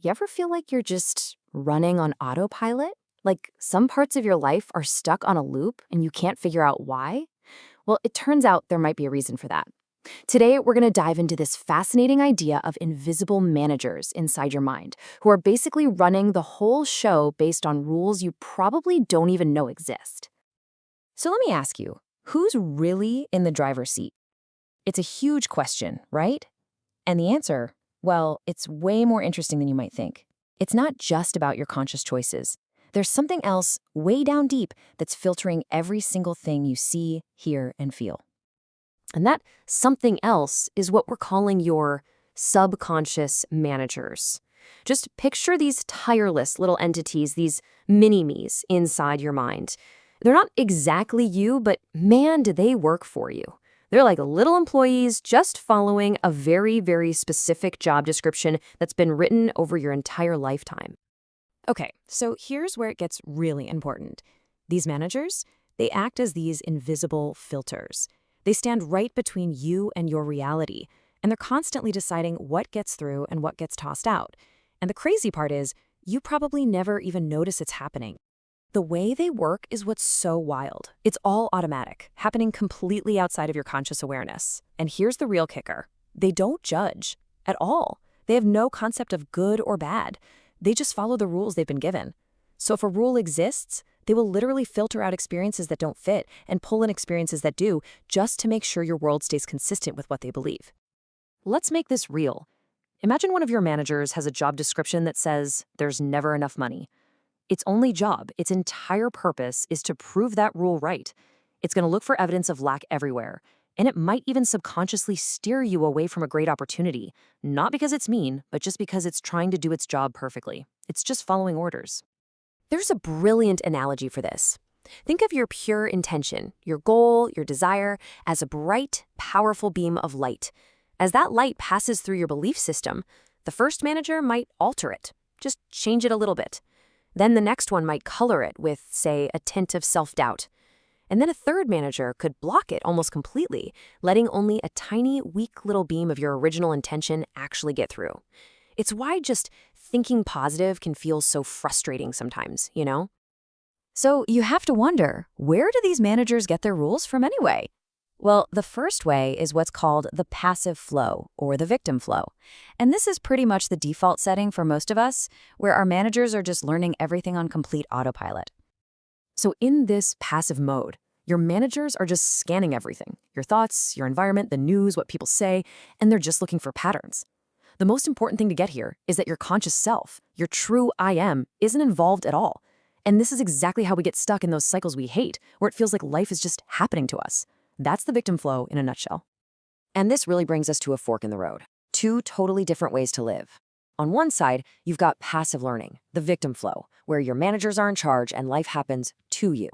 You ever feel like you're just running on autopilot? Like some parts of your life are stuck on a loop and you can't figure out why? Well, it turns out there might be a reason for that. Today, we're going to dive into this fascinating idea of invisible managers inside your mind, who are basically running the whole show based on rules you probably don't even know exist. So let me ask you, who's really in the driver's seat? It's a huge question, right? And the answer, well, it's way more interesting than you might think. It's not just about your conscious choices. There's something else way down deep that's filtering every single thing you see, hear, and feel. And that something else is what we're calling your subconscious managers. Just picture these tireless little entities, these mini-me's inside your mind. They're not exactly you, but man, do they work for you. They're like little employees just following a very, very specific job description that's been written over your entire lifetime. Okay, so here's where it gets really important. These managers, they act as these invisible filters. They stand right between you and your reality, and they're constantly deciding what gets through and what gets tossed out. And the crazy part is, you probably never even notice it's happening. The way they work is what's so wild. It's all automatic, happening completely outside of your conscious awareness. And here's the real kicker. They don't judge at all. They have no concept of good or bad. They just follow the rules they've been given. So if a rule exists, they will literally filter out experiences that don't fit and pull in experiences that do, just to make sure your world stays consistent with what they believe. Let's make this real. Imagine one of your managers has a job description that says there's never enough money. Its only job, its entire purpose, is to prove that rule right. It's going to look for evidence of lack everywhere, and it might even subconsciously steer you away from a great opportunity, not because it's mean, but just because it's trying to do its job perfectly. It's just following orders. There's a brilliant analogy for this. Think of your pure intention, your goal, your desire, as a bright, powerful beam of light. As that light passes through your belief system, the first manager might alter it, just change it a little bit. Then the next one might color it with, say, a tint of self-doubt. And then a third manager could block it almost completely, letting only a tiny, weak little beam of your original intention actually get through. It's why just thinking positive can feel so frustrating sometimes, you know? So you have to wonder, where do these managers get their rules from anyway? Well, the first way is what's called the passive flow, or the victim flow. And this is pretty much the default setting for most of us, where our managers are just learning everything on complete autopilot. So in this passive mode, your managers are just scanning everything, your thoughts, your environment, the news, what people say, and they're just looking for patterns. The most important thing to get here is that your conscious self, your true I am, isn't involved at all. And this is exactly how we get stuck in those cycles we hate, where it feels like life is just happening to us. That's the victim flow in a nutshell. And this really brings us to a fork in the road. Two totally different ways to live. On one side, you've got passive learning, the victim flow, where your managers are in charge and life happens to you.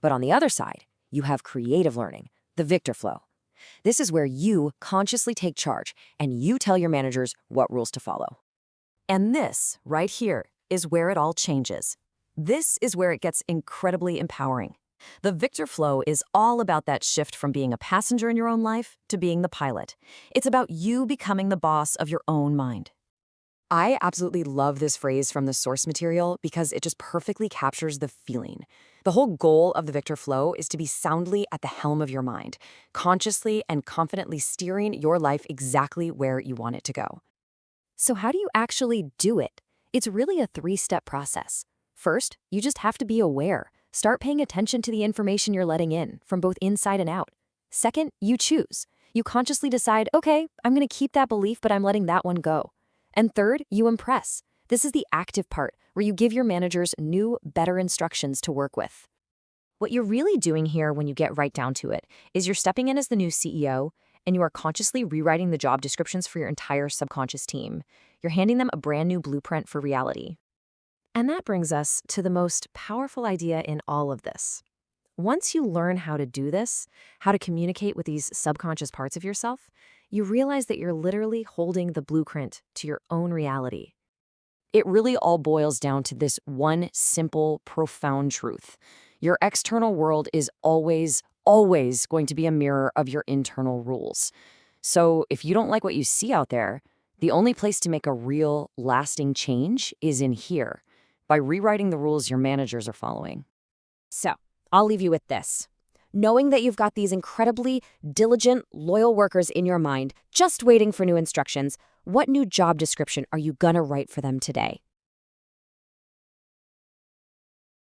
But on the other side, you have creative learning, the victor flow. This is where you consciously take charge and you tell your managers what rules to follow. And this, right here, is where it all changes. This is where it gets incredibly empowering. The victor flow is all about that shift from being a passenger in your own life to being the pilot. It's about you becoming the boss of your own mind. I absolutely love this phrase from the source material because it just perfectly captures the feeling. The whole goal of the victor flow is to be soundly at the helm of your mind, consciously and confidently steering your life exactly where you want it to go. So how do you actually do it? It's really a three-step process. First, you just have to be aware. Start paying attention to the information you're letting in, from both inside and out. Second, you choose. You consciously decide, okay, I'm going to keep that belief, but I'm letting that one go. And third, you impress. This is the active part, where you give your managers new, better instructions to work with. What you're really doing here when you get right down to it is you're stepping in as the new CEO, and you are consciously rewriting the job descriptions for your entire subconscious team. You're handing them a brand new blueprint for reality. And that brings us to the most powerful idea in all of this. Once you learn how to do this, how to communicate with these subconscious parts of yourself, you realize that you're literally holding the blueprint to your own reality. It really all boils down to this one simple, profound truth. Your external world is always going to be a mirror of your internal rules. So if you don't like what you see out there, The only place to make a real, lasting change is in here, by rewriting the rules your managers are following. So, I'll leave you with this. Knowing that you've got these incredibly diligent, loyal workers in your mind, just waiting for new instructions, what new job description are you gonna write for them today?